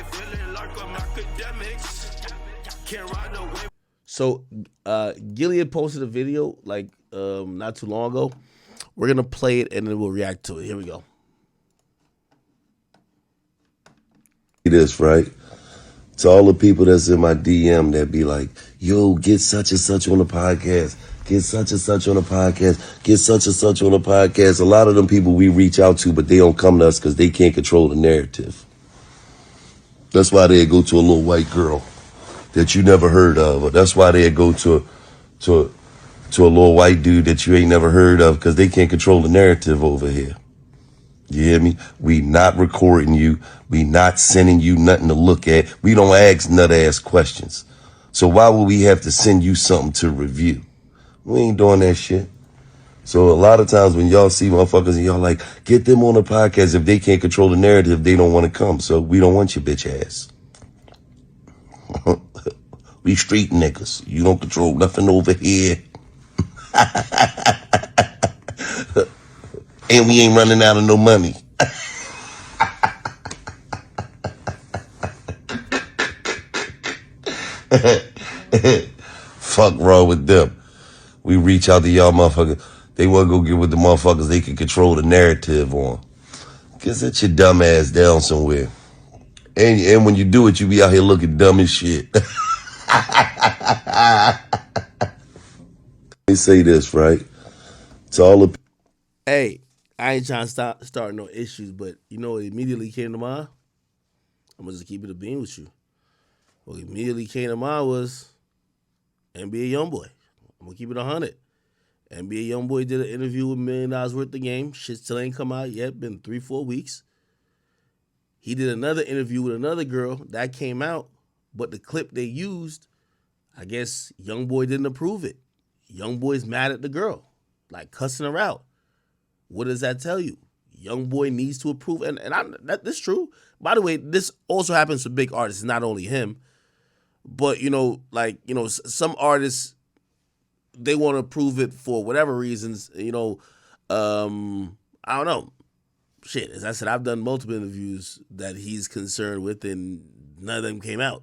feeling like I'm Akademiks. Can't ride away. So Gillie had posted a video like not too long ago. We're gonna play it and then we'll react to it. Here we go. This, right? To all the people that's in my DM that be like, yo, get such and such on the podcast. Get such and such on the podcast. Get such and such on the podcast. A lot of them people we reach out to, but they don't come to us because they can't control the narrative. That's why they go to a little white girl that you never heard of. Or that's why they go to a little white dude that you ain't never heard of because they can't control the narrative over here. You hear me? We not recording you. We not sending you nothing to look at. We don't ask nut-ass questions. So why would we have to send you something to review? We ain't doing that shit. So a lot of times when y'all see motherfuckers and y'all like, get them on the podcast. If they can't control the narrative, they don't want to come. So we don't want your bitch ass. We street niggas. You don't control nothing over here. And we ain't running out of no money. Fuck wrong with them. We reach out to y'all motherfuckers. They want to go get with the motherfuckers they can control the narrative on. Get sit your dumb ass down somewhere. And when you do it, you be out here looking dumb as shit. They say this, right? To all the Hey, I ain't trying to start no issues, but you know what immediately came to mind? I'm gonna just keep it a bean with you. What immediately came to mind was NBA YoungBoy. I'm gonna keep it 100. NBA YoungBoy did an interview with $1 million worth of game. Shit still ain't come out yet. Been 3-4 weeks. He did another interview with another girl that came out, but the clip they used, I guess YoungBoy didn't approve it. YoungBoy's mad at the girl, like cussing her out. What does that tell you? YoungBoy needs to approve, and that's true. By the way, this also happens to big artists, not only him, but some artists, they want to approve it for whatever reasons. I don't know. Shit, as I said, I've done multiple interviews that he's concerned with, and none of them came out.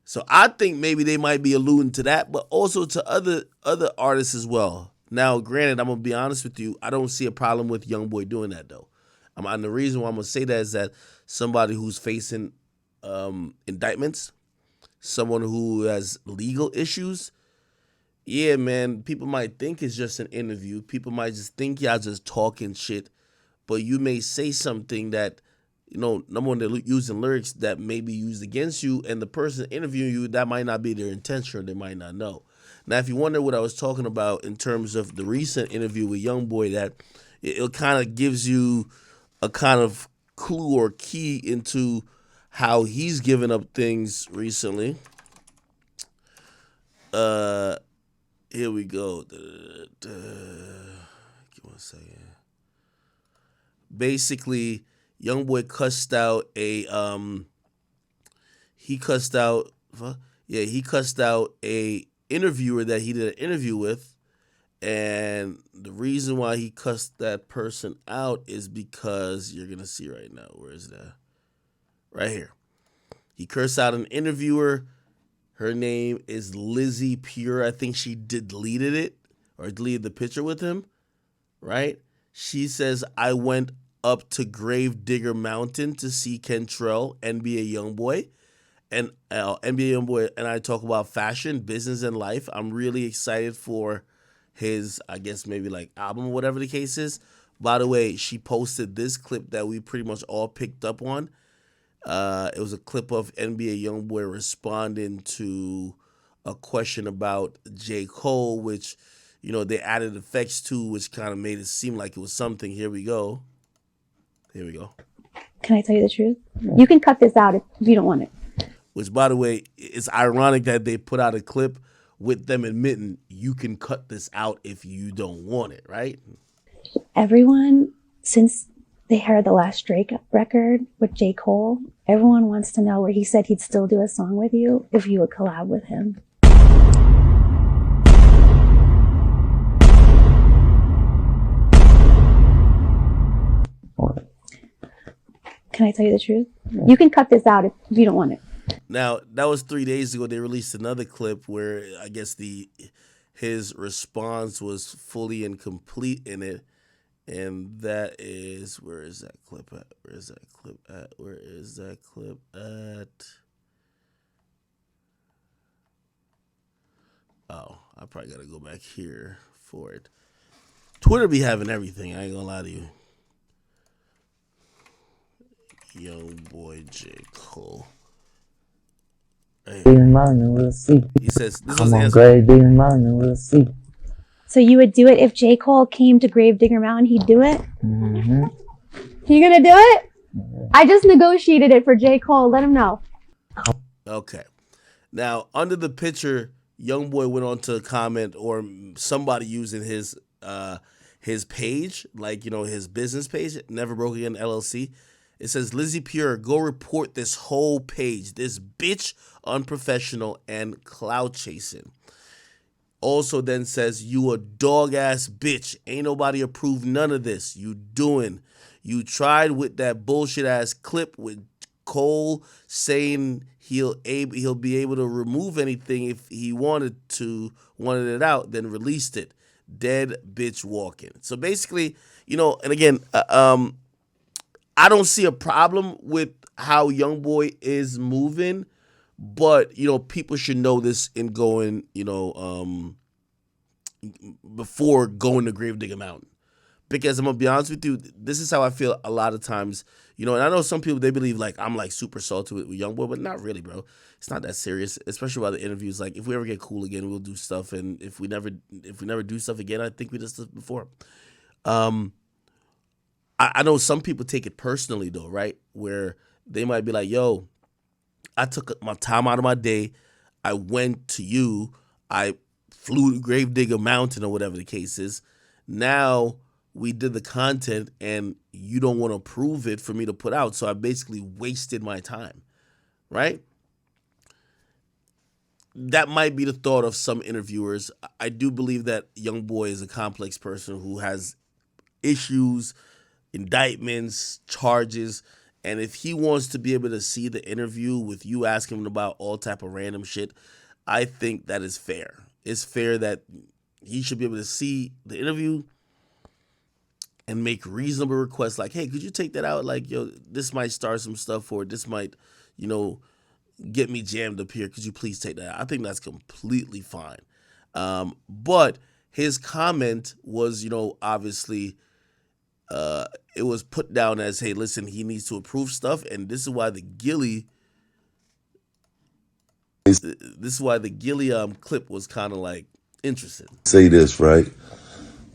So I think maybe they might be alluding to that, but also to other artists as well. Now, granted, I'm going to be honest with you. I don't see a problem with YoungBoy doing that, though. And the reason why I'm going to say that is that somebody who's facing indictments, someone who has legal issues, yeah, man, people might think it's just an interview. People might just think y'all just talking shit. But you may say something that, number one, they're using lyrics that may be used against you, and the person interviewing you, that might not be their intention, or they might not know. Now, if you wonder what I was talking about in terms of the recent interview with YoungBoy, that it kind of gives you a kind of clue or key into how he's given up things recently. Here we go. Give me a second. Basically, YoungBoy cussed out he cussed out a interviewer that he did an interview with, and the reason why he cussed that person out is because you're gonna see right now. Where is that? Right here. He cursed out an interviewer. Her name is Lizzie Pure. I think she deleted it or deleted the picture with him, right? She says, I went up to Gravedigger Mountain to see Kentrell, NBA YoungBoy. And NBA YoungBoy and I talk about fashion, business, and life. I'm really excited for his, I guess, maybe like album or whatever the case is. By the way, she posted this clip that we pretty much all picked up on. It was a clip of NBA YoungBoy responding to a question about J. Cole, which, they added effects to, which kind of made it seem like it was something. Here we go. Can I tell you the truth? You can cut this out if you don't want it. Which, by the way, it's ironic that they put out a clip with them admitting you can cut this out if you don't want it, right? Everyone, since they heard the last Drake record with J. Cole, everyone wants to know where he said he'd still do a song with you if you would collab with him. Can I tell you the truth? You can cut this out if you don't want it. Now, that was 3 days ago. They released another clip where I guess his response was fully and complete in it. And that is, where is that clip at? Where is that clip at? Where is that clip at? Oh, I probably got to go back here for it. Twitter be having everything. I ain't gonna lie to you. Young boy J. Cole. Hey. We'll see. He says, this I'm was on answer. Gravedigger Mountain, we'll see. So you would do it if J. Cole came to Gravedigger Mountain, he'd do it? Mm-hmm. You gonna do it? I just negotiated it for J. Cole. Let him know. Okay. Now, under the picture, Young Boy went on to comment, or somebody using his page, like, you know, his business page, Never Broke Again LLC. It says, Lizzie Pure, go report this whole page. This bitch unprofessional and clout chasing. Also then says, you a dog ass bitch. Ain't nobody approved none of this. You tried with that bullshit ass clip with Cole saying he'll be able to remove anything if he wanted it out, then released it. Dead bitch walking. So basically, you know, and again, I don't see a problem with how Young Boy is moving, but, you know, people should know this in going, you know, before going to Gravedigger Mountain. Because I'm going to be honest with you, this is how I feel a lot of times, you know, and I know some people, they believe like I'm like super salty with Young Boy, but not really, bro. It's not that serious, especially about the interviews. Like, if we ever get cool again, we'll do stuff. And if we never do stuff again, I think we did stuff before. I know some people take it personally though, right? Where they might be like, yo, I took my time out of my day. I went to you. I flew to Gravedigger Mountain or whatever the case is. Now we did the content and you don't want to approve it for me to put out. So I basically wasted my time, right? That might be the thought of some interviewers. I do believe that Young Boy is a complex person who has issues, indictments, charges, and if he wants to be able to see the interview with you asking him about all type of random shit, I think that is fair. It's fair that he should be able to see the interview and make reasonable requests like, hey, could you take that out? Like, yo, this might start some stuff, or this might, you know, get me jammed up here. Could you please take that out? I think that's completely fine. But his comment was, you know, obviously, it was put down as, hey, listen, he needs to approve stuff, and this is why the Gillie clip was kind of like interesting. Say this, right?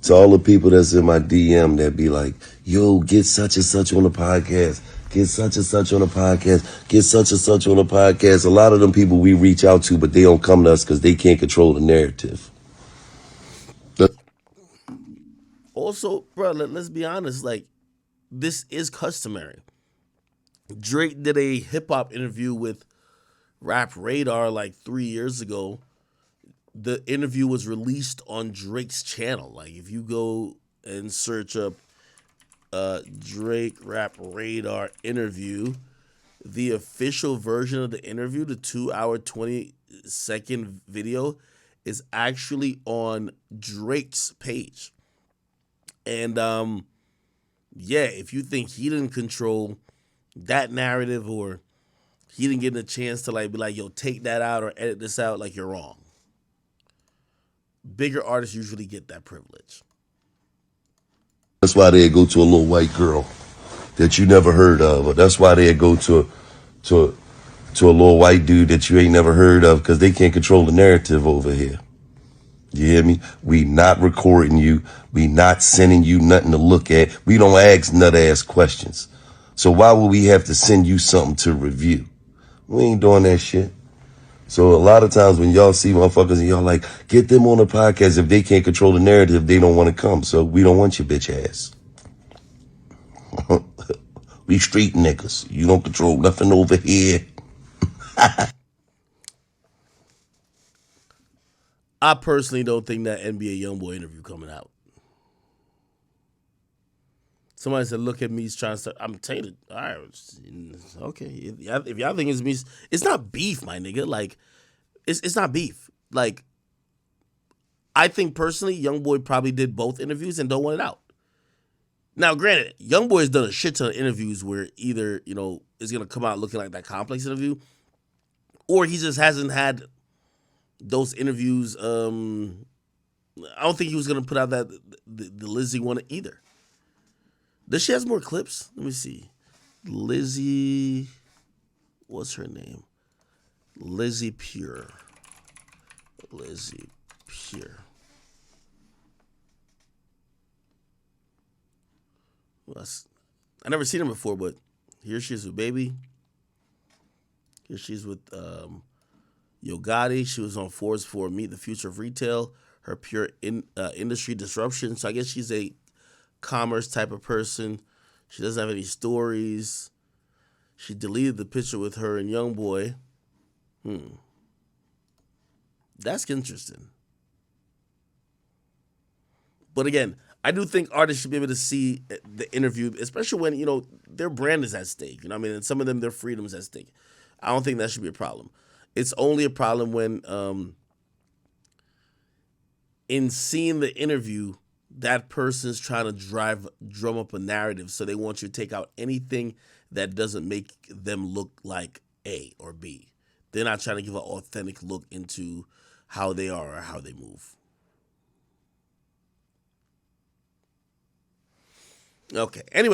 To all the people that's in my DM that be like, yo, get such and such on the podcast. Get such and such on the podcast. Get such and such on the podcast. A lot of them people we reach out to, but they don't come to us because they can't control the narrative. Also, bro, let's be honest. Like, this is customary. Drake did a hip-hop interview with Rap Radar like 3 years ago. The interview was released on Drake's channel. Like, if you go and search up Drake Rap Radar interview, the official version of the interview, the 2-hour 20-second video, is actually on Drake's page. And yeah, if you think he didn't control that narrative, or he didn't get a chance to like be like, yo, take that out or edit this out, like, you're wrong. Bigger artists usually get that privilege. That's why they go to a little white girl that you never heard of. Or that's why they go to a little white dude that you ain't never heard of, because they can't control the narrative over here. You hear me? We not recording you. We not sending you nothing to look at. We don't ask nut-ass questions. So why would we have to send you something to review? We ain't doing that shit. So a lot of times when y'all see motherfuckers and y'all like, get them on the podcast, if they can't control the narrative, they don't want to come. So we don't want your bitch ass. We street niggas. You don't control nothing over here. I personally don't think that NBA YoungBoy interview coming out. Somebody said, "Look at me trying to start." I'm telling you, all right, okay. If y'all think it's me, it's not beef, my nigga. Like, it's not beef. Like, I think personally, YoungBoy probably did both interviews and don't want it out. Now, granted, YoungBoy's done a shit ton of interviews where either is gonna come out looking like that Complex interview, or he just hasn't had those interviews. I don't think he was gonna put out the Lizzie one either. Does she has more clips? Let me see. Lizzie, what's her name? Lizzie Pure. Lizzie Pure. I never seen her before, but here she is with Baby. Here she's with Yo Gotti. She was on Forbes for Meet the Future of Retail. Her pure industry disruption. So I guess she's a commerce type of person. She doesn't have any stories. She deleted the picture with her and YoungBoy. That's interesting. But again, I do think artists should be able to see the interview, especially when, their brand is at stake. You know what I mean? And some of them, their freedom is at stake. I don't think that should be a problem. It's only a problem when in seeing the interview, that person's trying to drum up a narrative, so they want you to take out anything that doesn't make them look like A or B. They're not trying to give an authentic look into how they are or how they move. Okay, anyway.